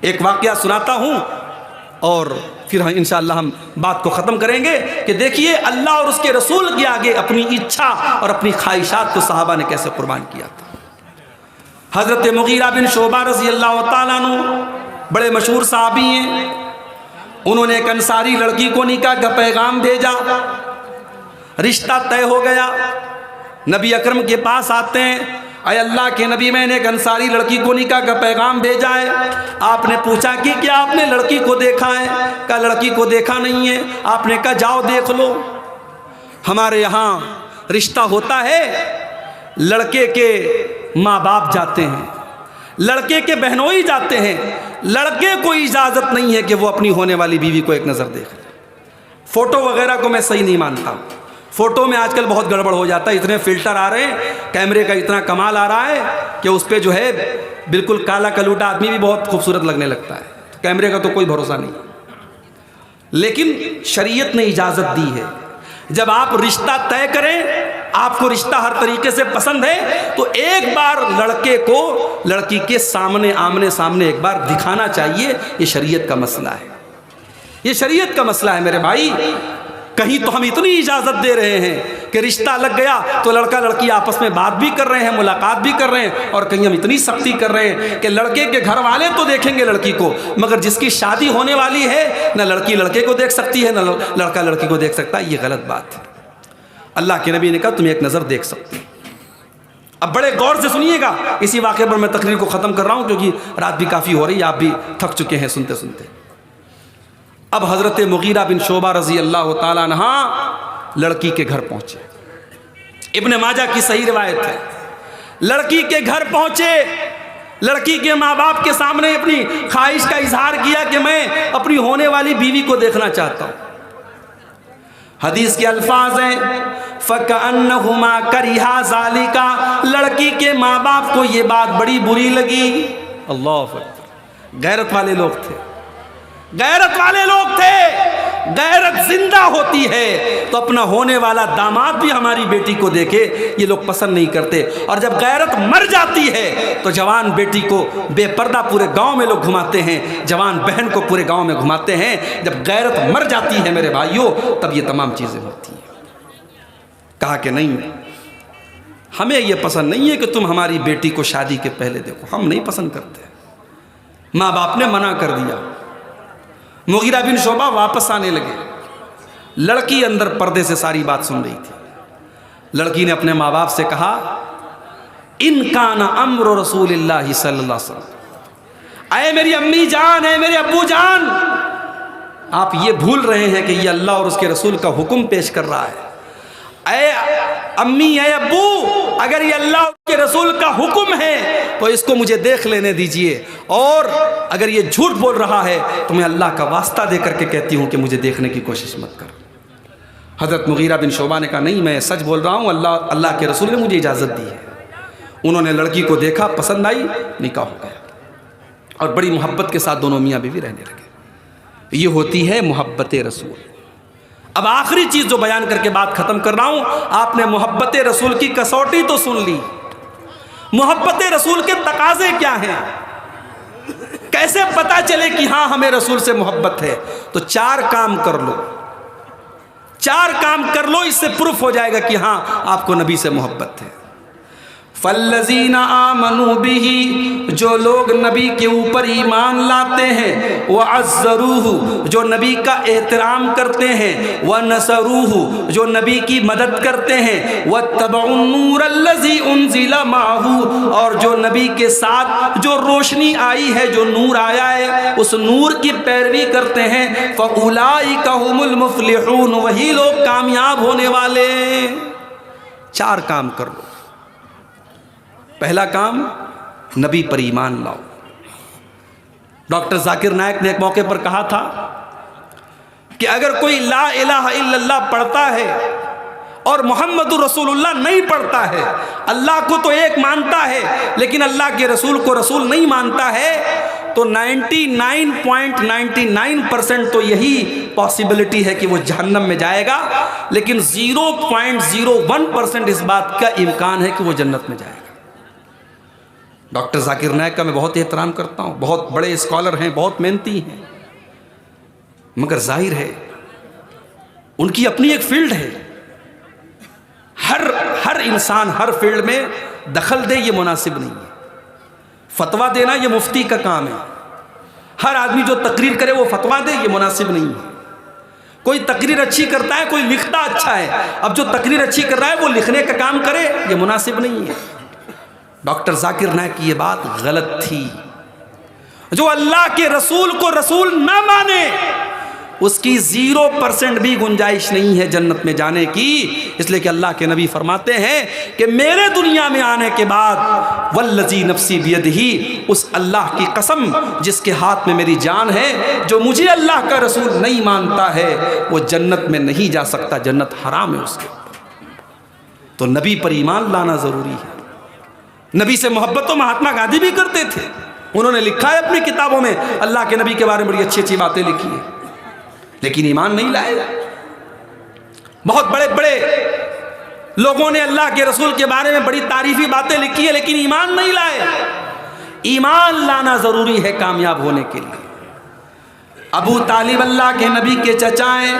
ایک واقعہ سناتا ہوں اور پھر انشاءاللہ ہم بات کو ختم کریں گے کہ دیکھیے اللہ اور اس کے رسول کے آگے اپنی اچھا اور اپنی خواہشات کو صحابہ نے کیسے قربان کیا تھا۔ حضرت مغیرہ بن شعبہ رضی اللہ تعالیٰ عنہ بڑے مشہور صحابی ہیں، انہوں نے ایک انصاری لڑکی کو نکاح کا پیغام بھیجا، رشتہ طے ہو گیا۔ نبی اکرم کے پاس آتے ہیں، اے اللہ کے نبی میں نے ایک انصاری لڑکی کو نکاح کا پیغام بھیجا ہے۔ آپ نے پوچھا کہ کیا آپ نے لڑکی کو دیکھا ہے؟ کہا لڑکی کو دیکھا نہیں ہے۔ آپ نے کہا جاؤ دیکھ لو۔ ہمارے یہاں رشتہ ہوتا ہے، لڑکے کے ماں باپ جاتے ہیں، لڑکے کے بہنوئی جاتے ہیں، لڑکے کو اجازت نہیں ہے کہ وہ اپنی ہونے والی بیوی کو ایک نظر دیکھ لے۔ فوٹو وغیرہ کو میں صحیح نہیں مانتا، فوٹو میں آج کل بہت گڑبڑ ہو جاتا ہے، اتنے فلٹر آ رہے ہیں، کیمرے کا اتنا کمال آ رہا ہے کہ اس پہ جو ہے بالکل کالا کلوٹا آدمی بھی بہت خوبصورت لگنے لگتا ہے، کیمرے کا تو کوئی بھروسہ نہیں۔ لیکن شریعت نے اجازت دی ہے، جب آپ رشتہ طے کریں، آپ کو رشتہ ہر طریقے سے پسند ہے تو ایک بار لڑکے کو لڑکی کے سامنے آمنے سامنے ایک بار دکھانا چاہیے۔ یہ شریعت کا مسئلہ ہے، یہ شریعت کا مسئلہ ہے میرے بھائی۔ کہیں تو ہم اتنی اجازت دے رہے ہیں کہ رشتہ لگ گیا تو لڑکا لڑکی آپس میں بات بھی کر رہے ہیں، ملاقات بھی کر رہے ہیں، اور کہیں ہم اتنی سختی کر رہے ہیں کہ لڑکے کے گھر والے تو دیکھیں گے لڑکی کو، مگر جس کی شادی ہونے والی ہے نہ لڑکی لڑکے کو دیکھ سکتی ہے، نہ لڑکا لڑکی کو دیکھ سکتا ہے۔ یہ غلط بات ہے۔ اللہ کے نبی نے کہا تم ایک نظر دیکھ سکتے۔ اب بڑے غور سے سنیے گا، اسی واقعے پر میں تقریر کو ختم کر رہا ہوں کیونکہ رات بھی کافی ہو رہی ہے، آپ بھی تھک چکے ہیں سنتے سنتے۔ اب حضرت مغیرہ بن شعبہ رضی اللہ تعالیٰ عنہ لڑکی کے گھر پہنچے، ابن ماجہ کی صحیح روایت ہے، لڑکی کے گھر پہنچے، لڑکی کے ماں باپ کے سامنے اپنی خواہش کا اظہار کیا کہ میں اپنی ہونے والی بیوی کو دیکھنا چاہتا ہوں۔ حدیث کے الفاظ ہیں فَكَأَنَّهُمَا كَرِهَا ذَلِكَ، لڑکی کے ماں باپ کو یہ بات بڑی بری لگی۔ اللہ اکبر، غیرت والے لوگ تھے، غیرت والے لوگ تھے۔ غیرت زندہ ہوتی ہے تو اپنا ہونے والا داماد بھی ہماری بیٹی کو دیکھے، یہ لوگ پسند نہیں کرتے، اور جب غیرت مر جاتی ہے تو جوان بیٹی کو بے پردہ پورے گاؤں میں لوگ گھماتے ہیں، جوان بہن کو پورے گاؤں میں گھماتے ہیں۔ جب غیرت مر جاتی ہے میرے بھائیوں تب یہ تمام چیزیں ہوتی ہیں۔ کہا کہ نہیں، ہمیں یہ پسند نہیں ہے کہ تم ہماری بیٹی کو شادی کے پہلے دیکھو، ہم نہیں پسند کرتے۔ ماں باپ نے منع کر دیا۔ مغیرہ بن شعبہ واپس آنے لگے، لڑکی اندر پردے سے ساری بات سن رہی تھی۔ لڑکی نے اپنے ماں باپ سے کہا ان کان امر رسول اللہ صلی اللہ علیہ وسلم، اے میری امی جان، اے میرے ابو جان، آپ یہ بھول رہے ہیں کہ یہ اللہ اور اس کے رسول کا حکم پیش کر رہا ہے۔ اے امی، اے ابو، اگر یہ اللہ اور اس کے رسول کا حکم ہے تو اس کو مجھے دیکھ لینے دیجئے، اور اگر یہ جھوٹ بول رہا ہے تو میں اللہ کا واسطہ دے کر کے کہتی ہوں کہ مجھے دیکھنے کی کوشش مت کر۔ حضرت مغیرہ بن شعبہ نے کہا نہیں، میں سچ بول رہا ہوں، اللہ کے رسول نے مجھے اجازت دی ہے۔ انہوں نے لڑکی کو دیکھا، پسند آئی، نکاح ہو گیا، اور بڑی محبت کے ساتھ دونوں میاں بیوی رہنے لگے۔ یہ ہوتی ہے محبت رسول۔ اب آخری چیز جو بیان کر کے بات ختم کر رہا ہوں، آپ نے محبت رسول کی کسوٹی تو سن لی، محبت رسول کے تقاضے کیا ہیں، کیسے پتا چلے کہ ہاں ہمیں رسول سے محبت ہے؟ تو 4 کام کر لو، 4 کام کر لو، اس سے پروف ہو جائے گا کہ ہاں آپ کو نبی سے محبت ہے۔ فَالَّذِينَ آمَنُوا بِهِ، جو لوگ نبی کے اوپر ایمان لاتے ہیں، وَعَزَّرُوهُ، جو نبی کا احترام کرتے ہیں، وَنَصَرُوهُ، جو نبی کی مدد کرتے ہیں، وَاتَّبَعُوا النُّورَ الَّذِي أُنزِلَ مَعَهُ، اور جو نبی کے ساتھ جو روشنی آئی ہے، جو نور آیا ہے، اس نور کی پیروی کرتے ہیں، فَأُولَئِكَ هُمُ الْمُفْلِحُونَ، وہی لوگ کامیاب ہونے والے۔ 4 کام کر لو۔ پہلا کام، نبی پر ایمان لاؤ۔ ڈاکٹر ذاکر نائک نے ایک موقع پر کہا تھا کہ اگر کوئی لا الہ الا اللہ پڑھتا ہے اور محمد رسول اللہ نہیں پڑھتا ہے، اللہ کو تو ایک مانتا ہے لیکن اللہ کے رسول کو رسول نہیں مانتا ہے، تو 99.99% تو یہی پاسبلٹی ہے کہ وہ جہنم میں جائے گا، لیکن 0.01% اس بات کا امکان ہے کہ وہ جنت میں جائے گا۔ ڈاکٹر ذاکر نائک کا میں بہت احترام کرتا ہوں، بہت بڑے اسکالر ہیں، بہت محنتی ہیں، مگر ظاہر ہے ان کی اپنی ایک فیلڈ ہے. ہر انسان ہر فیلڈ میں دخل دے یہ مناسب نہیں ہے. فتویٰ دینا یہ مفتی کا کام ہے. ہر آدمی جو تقریر کرے وہ فتویٰ دے یہ مناسب نہیں ہے. کوئی تقریر اچھی کرتا ہے، کوئی لکھتا اچھا ہے، اب جو تقریر اچھی کر رہا ہے وہ لکھنے کا کام کرے یہ مناسب نہیں ہے. ڈاکٹر ذاکر نائک کی یہ بات غلط تھی. جو اللہ کے رسول کو رسول نہ مانے اس کی 0% بھی گنجائش نہیں ہے جنت میں جانے کی. اس لیے کہ اللہ کے نبی فرماتے ہیں کہ میرے دنیا میں آنے کے بعد والذی نفسی بیدہ، اس اللہ کی قسم جس کے ہاتھ میں میری جان ہے، جو مجھے اللہ کا رسول نہیں مانتا ہے وہ جنت میں نہیں جا سکتا، جنت حرام ہے اس کے اوپر. تو نبی پر ایمان لانا ضروری ہے. نبی سے محبت تو مہاتما گاندھی بھی کرتے تھے. انہوں نے لکھا ہے اپنی کتابوں میں اللہ کے نبی کے بارے میں بڑی اچھی اچھی باتیں لکھی ہیں، لیکن ایمان نہیں لائے. بہت بڑے بڑے لوگوں نے اللہ کے رسول کے بارے میں بڑی تعریفی باتیں لکھی ہیں لیکن ایمان نہیں لائے. ایمان لانا ضروری ہے کامیاب ہونے کے لیے. ابو طالب اللہ کے نبی کے چچا ہیں،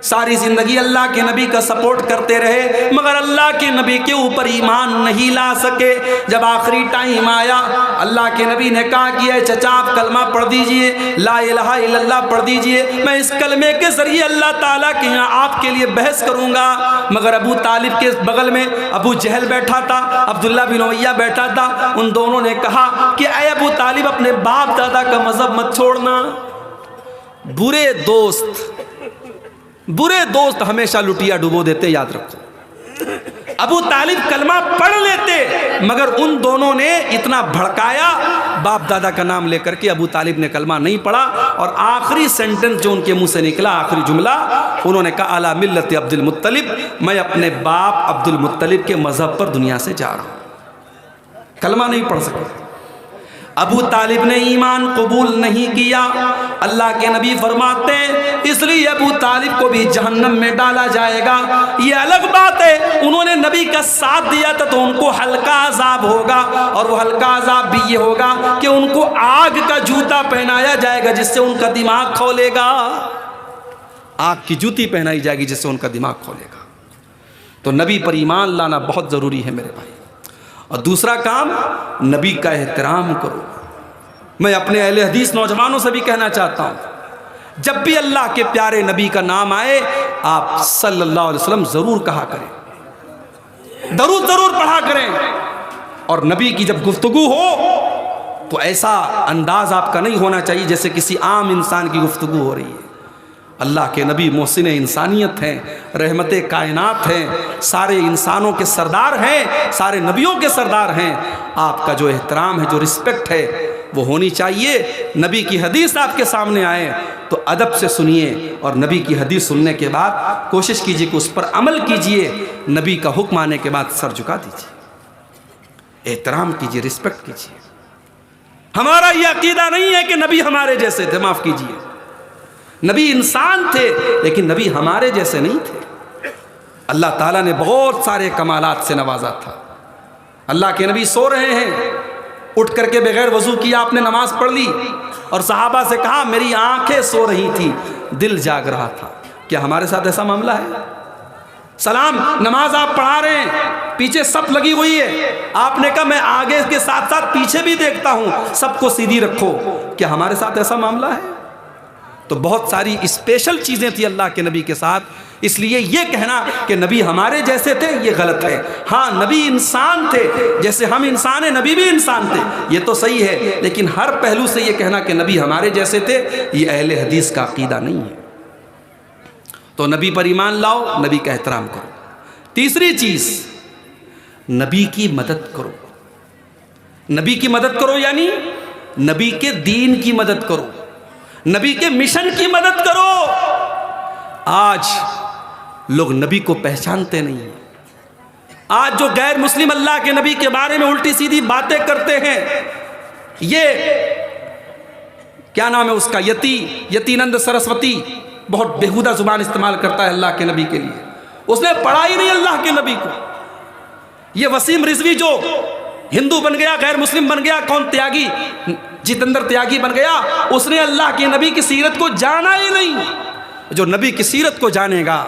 ساری زندگی اللہ کے نبی کا سپورٹ کرتے رہے مگر اللہ کے نبی کے اوپر ایمان نہیں لا سکے. جب آخری ٹائم آیا اللہ کے نبی نے کہا کہ اے چچا آپ کلمہ پڑھ دیجئے، لا الہ الا اللہ پڑھ دیجئے، میں اس کلمے کے ذریعے اللہ تعالیٰ کے یہاں آپ کے لیے بحث کروں گا. مگر ابو طالب کے بغل میں ابو جہل بیٹھا تھا، عبداللہ بن امیہ بیٹھا تھا. ان دونوں نے کہا کہ اے ابو طالب اپنے باپ دادا کا مذہب مت چھوڑنا. برے دوست ہمیشہ لٹیا ڈبو دیتے، یاد رکھو. ابو طالب کلمہ پڑھ لیتے مگر ان دونوں نے اتنا بھڑکایا، باپ دادا کا نام لے کر کے ابو طالب نے کلمہ نہیں پڑھا. اور آخری سینٹنس جو ان کے منہ سے نکلا، آخری جملہ، انہوں نے کہا اعلیٰ ملت عبد المطلب، میں اپنے باپ عبد المطلب کے مذہب پر دنیا سے جا رہا ہوں. کلمہ نہیں پڑھ سکے. ابو طالب نے ایمان قبول نہیں کیا. اللہ کے نبی فرماتے ہیں اس لیے ابو طالب کو بھی جہنم میں ڈالا جائے گا. یہ الگ بات ہے انہوں نے نبی کا ساتھ دیا تھا تو ان کو ہلکا عذاب ہوگا، اور وہ ہلکا عذاب بھی یہ ہوگا کہ ان کو آگ کا جوتا پہنایا جائے گا جس سے ان کا دماغ کھولے گا. آگ کی جوتی پہنائی جائے گی جس سے ان کا دماغ کھولے گا. تو نبی پر ایمان لانا بہت ضروری ہے میرے بھائی. اور دوسرا کام، نبی کا احترام کرو. میں اپنے اہل حدیث نوجوانوں سے بھی کہنا چاہتا ہوں، جب بھی اللہ کے پیارے نبی کا نام آئے آپ صلی اللہ علیہ وسلم ضرور کہا کریں، درود ضرور پڑھا کریں. اور نبی کی جب گفتگو ہو تو ایسا انداز آپ کا نہیں ہونا چاہیے جیسے کسی عام انسان کی گفتگو ہو رہی ہے. اللہ کے نبی محسن انسانیت ہیں، رحمت کائنات ہیں، سارے انسانوں کے سردار ہیں، سارے نبیوں کے سردار ہیں. آپ کا جو احترام ہے، جو رسپیکٹ ہے وہ ہونی چاہیے. نبی کی حدیث آپ کے سامنے آئے تو ادب سے سنیے، اور نبی کی حدیث سننے کے بعد کوشش کیجیے کہ اس پر عمل کیجیے. نبی کا حکم آنے کے بعد سر جھکا دیجیے، احترام کیجیے، رسپیکٹ کیجیے. ہمارا یہ عقیدہ نہیں ہے کہ نبی ہمارے جیسے تھے، معاف کیجیے، نبی انسان تھے لیکن نبی ہمارے جیسے نہیں تھے. اللہ تعالیٰ نے بہت سارے کمالات سے نوازا تھا. اللہ کے نبی سو رہے ہیں، اٹھ کر کے بغیر وضو کیا آپ نے نماز پڑھ لی، اور صحابہ سے کہا میری آنکھیں سو رہی تھی، دل جاگ رہا تھا. کیا ہمارے ساتھ ایسا معاملہ ہے؟ سلام نماز آپ پڑھا رہے ہیں، پیچھے صف لگی ہوئی ہے، آپ نے کہا میں آگے کے ساتھ ساتھ پیچھے بھی دیکھتا ہوں، سب کو سیدھی رکھو. کیا ہمارے ساتھ ایسا معاملہ ہے؟ تو بہت ساری اسپیشل چیزیں تھی اللہ کے نبی کے ساتھ. اس لیے یہ کہنا کہ نبی ہمارے جیسے تھے یہ غلط ہے. ہاں نبی انسان تھے، جیسے ہم انسان ہیں نبی بھی انسان تھے، یہ تو صحیح ہے، لیکن ہر پہلو سے یہ کہنا کہ نبی ہمارے جیسے تھے یہ اہل حدیث کا عقیدہ نہیں ہے. تو نبی پر ایمان لاؤ، نبی کا احترام کرو. تیسری چیز، نبی کی مدد کرو. نبی کی مدد کرو یعنی نبی کے دین کی مدد کرو، نبی کے مشن کی مدد کرو. آج لوگ نبی کو پہچانتے نہیں ہیں. آج جو غیر مسلم اللہ کے نبی کے بارے میں الٹی سیدھی باتیں کرتے ہیں، یہ کیا نام ہے اس کا، یتینند سرسوتی، بہت بےہودہ زبان استعمال کرتا ہے اللہ کے نبی کے لیے. اس نے پڑھا ہی نہیں اللہ کے نبی کو. یہ وسیم رضوی جو ہندو بن گیا، غیر مسلم بن گیا، کون تیاگی؟ جتندر تیاگی بن گیا، اس نے اللہ کے نبی کی سیرت کو جانا ہی نہیں۔ جو نبی کی سیرت کو جانے گا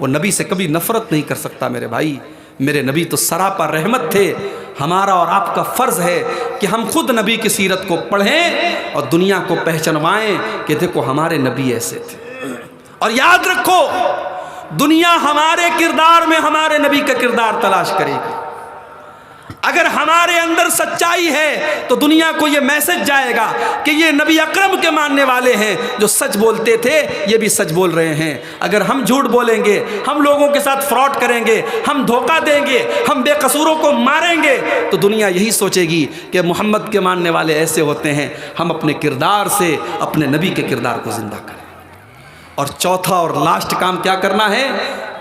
وہ نبی سے کبھی نفرت نہیں کر سکتا۔ میرے بھائی، میرے نبی تو سراپا رحمت تھے۔ ہمارا اور آپ کا فرض ہے کہ ہم خود نبی کی سیرت کو پڑھیں اور دنیا کو پہچنوائیں کہ دیکھو ہمارے نبی ایسے تھے۔ اور یاد رکھو، دنیا ہمارے کردار میں ہمارے نبی کا کردار تلاش کرے گی۔ اگر ہمارے اندر سچائی ہے تو دنیا کو یہ میسج جائے گا کہ یہ نبی اکرم کے ماننے والے ہیں، جو سچ بولتے تھے یہ بھی سچ بول رہے ہیں۔ اگر ہم جھوٹ بولیں گے، ہم لوگوں کے ساتھ فراڈ کریں گے، ہم دھوکہ دیں گے، ہم بے قصوروں کو ماریں گے، تو دنیا یہی سوچے گی کہ محمد کے ماننے والے ایسے ہوتے ہیں۔ ہم اپنے کردار سے اپنے نبی کے کردار کو زندہ کریں۔ اور چوتھا اور لاسٹ کام کیا کرنا ہے؟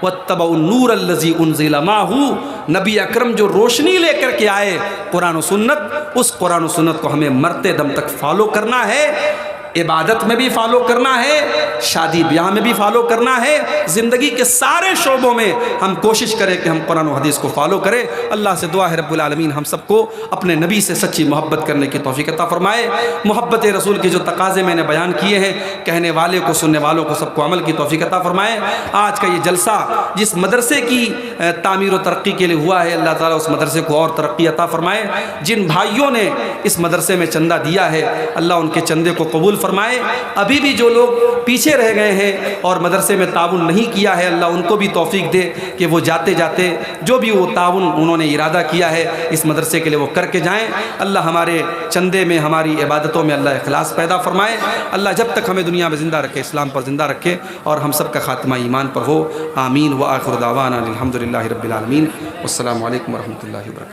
وَاتَّبَعُوا النُّورَ الَّذِي أُنزِلَ مَعَهُ، نبی اکرم جو روشنی لے کر کے آئے قرآن و سنت، اس قرآن و سنت کو ہمیں مرتے دم تک فالو کرنا ہے۔ عبادت میں بھی فالو کرنا ہے، شادی بیاہ میں بھی فالو کرنا ہے، زندگی کے سارے شعبوں میں ہم کوشش کریں کہ ہم قرآن و حدیث کو فالو کریں۔ اللہ سے دعا ہے رب العالمین ہم سب کو اپنے نبی سے سچی محبت کرنے کی توفیق عطا فرمائے۔ محبت رسول کے جو تقاضے میں نے بیان کیے ہیں، کہنے والے کو، سننے والوں کو، سب کو عمل کی توفیق عطا فرمائے۔ آج کا یہ جلسہ جس مدرسے کی تعمیر و ترقی کے لیے ہوا ہے، اللہ تعالیٰ اس مدرسے کو اور ترقی عطا فرمائے۔ جن بھائیوں نے اس مدرسے میں چندہ دیا ہے، اللہ ان کے چندے کو قبول فرمائے۔ ابھی بھی جو لوگ پیچھے رہ گئے ہیں اور مدرسے میں تعاون نہیں کیا ہے، اللہ ان کو بھی توفیق دے کہ وہ جاتے جاتے جو بھی وہ تعاون انہوں نے ارادہ کیا ہے اس مدرسے کے لیے وہ کر کے جائیں۔ اللہ ہمارے چندے میں، ہماری عبادتوں میں اللہ اخلاص پیدا فرمائے۔ اللہ جب تک ہمیں دنیا میں زندہ رکھے، اسلام پر زندہ رکھے، اور ہم سب کا خاتمہ ایمان پر ہو۔ آمین۔ وآخر دعوانا الحمدللہ رب العالمین۔ والسلام علیکم ورحمۃ اللہ وبرکاتہ۔